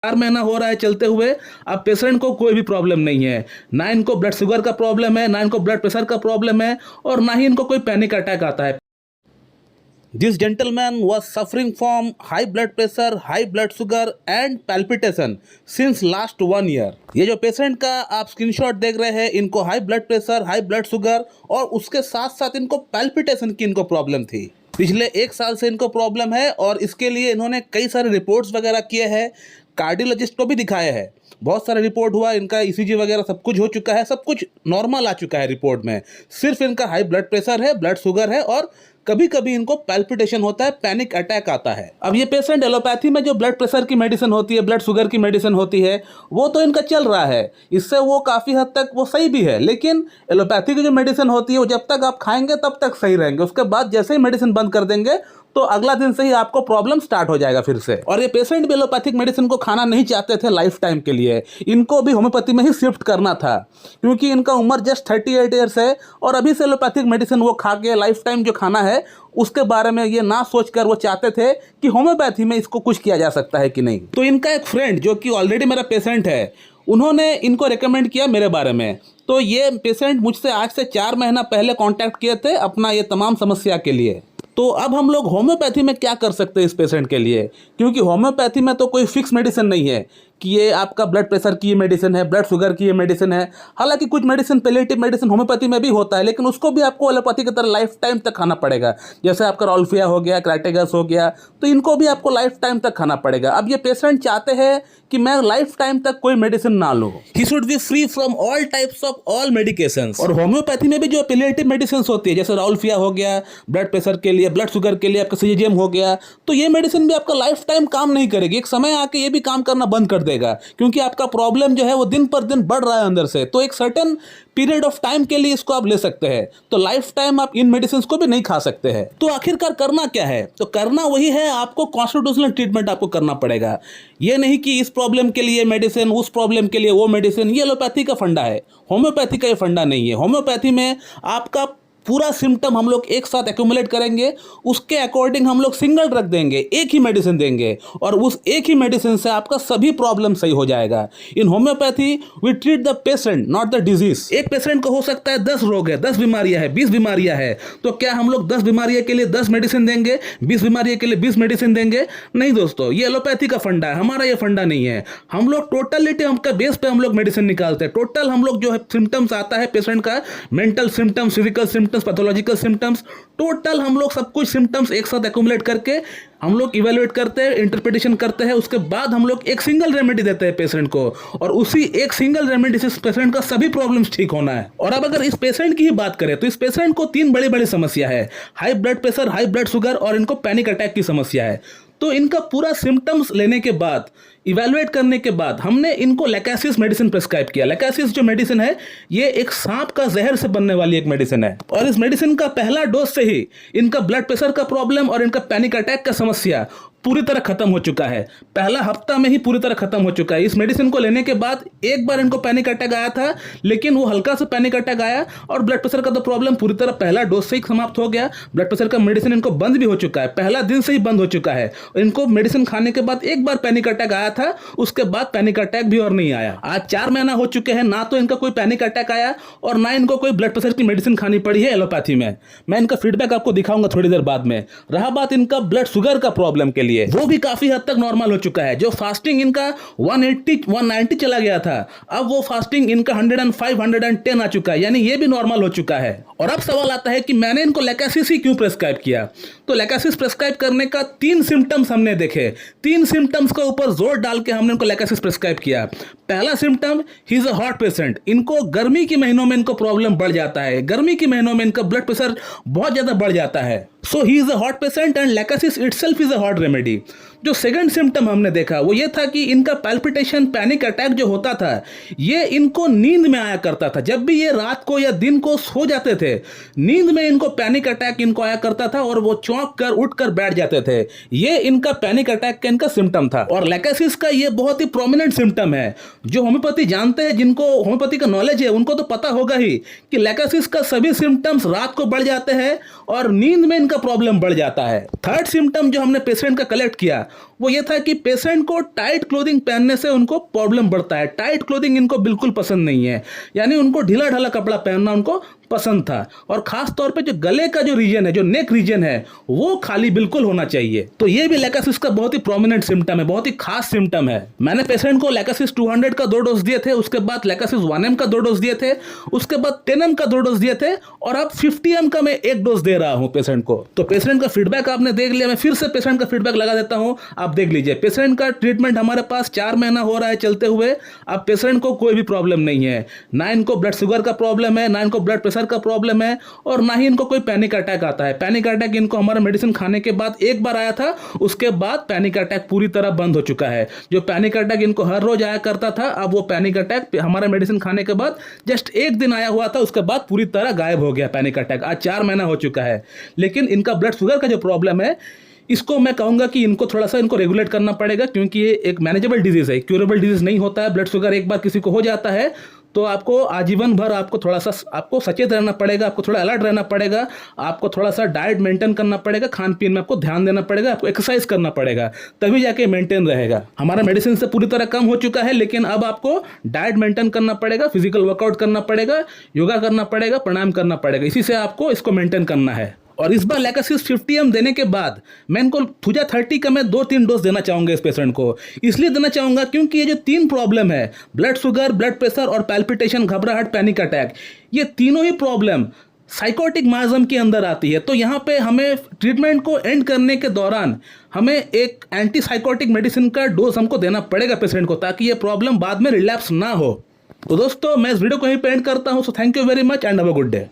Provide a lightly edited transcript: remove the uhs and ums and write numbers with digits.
4 महीना हो रहा है चलते हुए। अब पेशेंट को कोई भी प्रॉब्लम नहीं है, ना इनको ब्लड शुगर का प्रॉब्लम है, ना इनको ब्लड प्रेशर का प्रॉब्लम है, और ना ही इनको कोई पैनिक अटैक आता है। This gentleman was suffering from high blood pressure, high blood sugar and palpitation since last 1 year। ये जो पेशेंट का आप स्क्रीनशॉट देख रहे हैं, इनको high blood pressure, high blood sugar और उसके साथ साथ इनको पैल्पिटेशन की इनको प्रॉब्लम थी। पिछले 1 साल से इनको प्रॉब्लम है और इसके लिए इन्होंने कई सारे रिपोर्ट्स वगैरह किए हैं, कार्डियोलॉजिस्ट को भी दिखाया है, बहुत सारा रिपोर्ट हुआ, इनका ईसीजी वगैरह सब कुछ हो चुका है, सब कुछ नॉर्मल आ चुका है रिपोर्ट में। सिर्फ इनका हाई ब्लड प्रेशर है, ब्लड शुगर है और कभी कभी इनको पैल्पिटेशन होता है, पैनिक अटैक आता है। अब ये पेशेंट एलोपैथी में जो ब्लड प्रेशर की मेडिसिन होती है, ब्लड शुगर की मेडिसिन होती है, वो तो इनका चल रहा है, इससे वो काफ़ी हद तक वो सही भी है। लेकिन एलोपैथी की जो मेडिसिन होती है वो जब तक आप खाएंगे तब तक सही रहेंगे, उसके बाद जैसे ही मेडिसिन बंद कर देंगे तो अगला दिन से ही आपको प्रॉब्लम स्टार्ट हो जाएगा फिर से। और ये पेशेंट भी एलोपैथिक मेडिसिन को खाना नहीं चाहते थे लाइफ टाइम के लिए, इनको भी होम्योपैथी में ही शिफ्ट करना था, क्योंकि इनका उम्र जस्ट 38 ईयर्स है और अभी से एलोपैथिक मेडिसिन वो खा के लाइफ टाइम जो खाना है उसके बारे में ये ना सोचकर वो चाहते थे कि होम्योपैथी में इसको कुछ किया जा सकता है कि नहीं। तो इनका एक फ्रेंड जो कि ऑलरेडी मेरा पेशेंट है, उन्होंने इनको रिकमेंड किया मेरे बारे में। तो ये पेशेंट मुझसे आज से 4 महीना पहले कॉन्टैक्ट किए थे अपना ये तमाम समस्या के लिए। तो अब हम लोग होम्योपैथी में क्या कर सकते हैं इस पेशेंट के लिए, क्योंकि होम्योपैथी में तो कोई फिक्स मेडिसिन नहीं है कि ये आपका ब्लड प्रेशर की ये मेडिसिन है, ब्लड शुगर की ये मेडिसिन है। हालांकि कुछ मेडिसिन, पैलिएटिव मेडिसिन होम्योपैथी में भी होता है, लेकिन उसको भी आपको एलोपैथी की तरह लाइफ टाइम तक खाना पड़ेगा। जैसे आपका रॉल्फिया हो गया, क्राइटेगस हो गया, तो इनको भी आपको लाइफ टाइम तक खाना पड़ेगा। अब ये पेशेंट चाहते हैं कि मैं लाइफ टाइम तक कोई मेडिसिन ना लूँ, he should be free from all types of all medications. और होम्योपैथी में भी जो पैलिएटिव मेडिसिन होती है, जैसे रॉल्फिया हो गया ब्लड प्रेशर के लिए, ब्लड शुगर के लिए आपका सीजीएम हो गया, तो ये मेडिसिन भी आपका लाइफ टाइम काम नहीं करेगी, एक समय आके ये भी काम करना बंद कर देगा, क्योंकि आपका प्रॉब्लम जो है वो दिन पर दिन बढ़ रहा है अंदर से। तो एक सर्टेन पीरियड ऑफ टाइम के लिए इसको आप ले सकते हैं, तो लाइफ टाइम आप इन मेडिसिन को भी नहीं खा सकते हैं। तो आखिरकार करना क्या है? तो करना वही है, आपको कॉन्स्टिट्यूशनल ट्रीटमेंट आपको करना पड़ेगा। ये नहीं कि इस प्रॉब्लम के लिए मेडिसिन, उस प्रॉब्लम के लिए वो मेडिसिन। ये एलोपैथी का फंडा है, होम्योपैथी का ये फंडा नहीं है। होम्योपैथी में आपका पूरा सिम्टम हम लोग एक साथ एक्यूमुलेट करेंगे, उसके अकॉर्डिंग हम लोग सिंगल ड्रग देंगे, एक ही मेडिसिन देंगे, और उस एक ही मेडिसिन से आपका सभी प्रॉब्लम सही हो जाएगा। In homoeopathy we treat the patient not the disease. एक पेशेंट को हो सकता है 10 रोग है, 10 बीमारियां है, 20 बीमारियां है, तो क्या हम लोग 10 बीमारियों के लिए 10 मेडिसिन देंगे, 20 बीमारियों के लिए 20 मेडिसिन देंगे? नहीं दोस्तों, ये एलोपैथी का फंडा है, हमारा ये फंडा नहीं है। हम लोग टोटलिटी हमका बेस पे हम लोग मेडिसिन निकालते हैं। टोटल हम लोग जो है सिम्टम्स आता है पेशेंट का, mental symptoms, physical symptoms, pathological symptoms, total हम लोग सब कुछ सिम्टम्स एक साथ एक्यूमुलेट करके हम लोग इवेलुएट करते हैं, इंटरप्रिटेशन करते हैं, उसके बाद हम लोग एक सिंगल रेमेडी देते हैं पेशेंट को, और उसी एक सिंगल रेमेडी से पेशेंट का सभी प्रॉब्लम्स ठीक होना है। और अब अगर इस पेशेंट की ही बात करें तो इस पेशेंट को 3 बड़ी बड़ी समस्या है, high blood pressure, high blood sugar और इनको पैनिक अटैक की समस्या है। तो इनका पूरा सिम्टम्स लेने के बाद, इवैल्यूएट करने के बाद हमने इनको लैकेसिस मेडिसिन प्रिस्क्राइब किया। लैकेसिस जो मेडिसिन है ये एक सांप का जहर से बनने वाली एक मेडिसिन है, और इस मेडिसिन का पहला डोज से ही इनका ब्लड प्रेशर का प्रॉब्लम और इनका पैनिक अटैक का समस्या पूरी तरह खत्म हो चुका है। पहला हफ्ता में ही पूरी तरह खत्म हो चुका है। इस मेडिसिन को लेने के बाद एक बार इनको पैनिक अटैक आया था, लेकिन वो हल्का सा पैनिक अटैक आया और ब्लड प्रेशर का तो प्रॉब्लम पूरी तरह पहला डोज से ही समाप्त हो गया। ब्लड प्रेशर का मेडिसिन इनको बंद भी हो चुका है, पहला दिन से ही बंद हो चुका है। इनको मेडिसिन खाने के बाद एक बार पैनिक अटैक आया था, उसके बाद पैनिक अटैक भी और नहीं आया। आज 4 महीना हो चुके हैं, ना तो इनका कोई पैनिक अटैक आया और ना इनको कोई ब्लड प्रेशर की मेडिसिन खानी पड़ी है एलोपैथी में। मैं इनका फीडबैक आपको दिखाऊंगा थोड़ी देर बाद में। रहा बात इनका ब्लड शुगर का प्रॉब्लम के लिए, वो भी काफी हद तक नॉर्मल हो चुका है। जो फास्टिंग इनका 180-190 चला गया था, अब वो फास्टिंग इनका 105-110 आ चुका है, यानी ये भी नॉर्मल हो चुका है। और अब सवाल आता है कि मैंने इनको लैकेसिस ही क्यों प्रेस्क्राइब किया? तो लैकेसिस प्रेस्क्राइब करने का 3 सिम्टम्स हमने देखे, 3 सिम्टम्स के ऊपर जोर डाल के हमने इनको लैकेसिस प्रेस्क्राइब किया। पहला symptom, he is a hot patient. इनको गर्मी के महीनों में इनको प्रॉब्लम बढ़ जाता है, गर्मी के महीनों में इनका ब्लड प्रेशर बहुत ज्यादा बढ़ जाता है। So he is a hot patient and lachesis itself is a hot remedy. जो सेकंड सिम्टम हमने देखा वो ये था कि इनका पैल्पिटेशन, पैनिक अटैक जो होता था ये इनको नींद में आया करता था। जब भी ये रात को या दिन को सो जाते थे, नींद में इनको पैनिक अटैक इनको आया करता था और वो चौंक कर उठ कर बैठ जाते थे। ये इनका पैनिक अटैक का इनका सिम्टम था। और लैकेसिस का ये बहुत ही प्रोमिनेंट सिम्टम है। जो होम्योपैथी जानते हैं, जिनको होम्योपैथी का नॉलेज है, उनको तो पता होगा ही कि लैकेसिस का सभी सिम्टम्स रात को बढ़ जाते हैं और नींद में इनका प्रॉब्लम बढ़ जाता है। थर्ड सिम्टम जो हमने पेशेंट का कलेक्ट किया वो ये था कि पेशेंट को टाइट क्लोथिंग पहनने से उनको प्रॉब्लम बढ़ता है। टाइट क्लोथिंग इनको बिल्कुल पसंद नहीं है, यानी उनको ढीला ढाला कपड़ा पहनना उनको पसंद था। और खास तौर पे जो गले का जो रीजन है, जो नेक रीजन है, वो खाली बिल्कुल होना चाहिए। तो ये भी लैकासिस का बहुत ही प्रोमिनेंट सिम्टम है, बहुत ही खास सिम्टम है। मैंने पेशेंट को लैकासिस 200 का 2 डोज दिए थे, उसके बाद लैकासिस 1M का 2 डोज दिए थे, उसके बाद 10M का 2 डोज दिए थे, और अब 50M का मैं 1 डोज दे रहा हूं पेशेंट को। तो पेशेंट का फीडबैक आपने देख लिया, मैं फिर से पेशेंट का फीडबैक लगा देता हूं, आप देख लीजिए। पेशेंट का ट्रीटमेंट हमारे पास 4 महीना हो रहा है चलते हुए। अब पेशेंट को कोई भी प्रॉब्लम नहीं है, ना इनको ब्लड शुगर का प्रॉब्लम है, ना इनको ब्लड प्रेशर का प्रॉब्लम है, और ना ही इनको कोई पैनिक अटैक आता है। पैनिक अटैक इनको हमारा मेडिसिन खाने के बाद एक बार आया था, उसके बाद पैनिक अटैक पूरी तरह बंद हो चुका है। जो पैनिक अटैक इनको हर रोज आया करता था, अब वो पैनिक अटैक हमारा मेडिसिन खाने के बाद जस्ट एक दिन आया हुआ था, उसके बाद पूरी तरह गायब हो गया पैनिक अटैक। आज 4 महीना हो चुका है। लेकिन इनका ब्लड शुगर का जो प्रॉब्लम है, इसको मैं कहूंगा कि इनको थोड़ा सा इनको रेगुलेट करना पड़ेगा, क्योंकि ये एक मैनेजेबल डिजीज है, क्यूरेबल डिजीज नहीं होता है। ब्लड शुगर एक बार किसी को हो जाता है तो आपको आजीवन भर आपको थोड़ा सा आपको सचेत रहना पड़ेगा, आपको थोड़ा अलर्ट रहना पड़ेगा, आपको थोड़ा सा डाइट मेंटेन करना पड़ेगा, खान पीन में आपको ध्यान देना पड़ेगा, आपको एक्सरसाइज करना पड़ेगा, तभी जाके मेंटेन रहेगा। हमारा मेडिसिन से पूरी तरह कम हो चुका है, लेकिन अब आपको डाइट मेंटेन करना पड़ेगा, फिजिकल वर्कआउट करना पड़ेगा, योगा करना पड़ेगा, प्राणायाम करना पड़ेगा। इसी से आपको इसको मेंटेन करना है। और इस बार लैकासिस 50M देने के बाद मैं इनको थुजा 30 का मैं 2-3 डोज देना चाहूंगा इस पेशेंट को। इसलिए देना चाहूंगा क्योंकि ये जो 3 प्रॉब्लम है, ब्लड शुगर, ब्लड प्रेशर और पैल्पिटेशन, घबराहट, पैनिक अटैक, ये तीनों ही प्रॉब्लम साइकोटिक माइज्म के अंदर आती है। तो यहाँ पे हमें ट्रीटमेंट को एंड करने के दौरान हमें एक एंटी साइकोटिक मेडिसिन का डोज हमको देना पड़ेगा पेशेंट को, ताकि ये प्रॉब्लम बाद में रिलैप्स ना हो। तो दोस्तों, मैं इस वीडियो को यहीं पे एंड करता हूँ। So thank you very much and have a good day.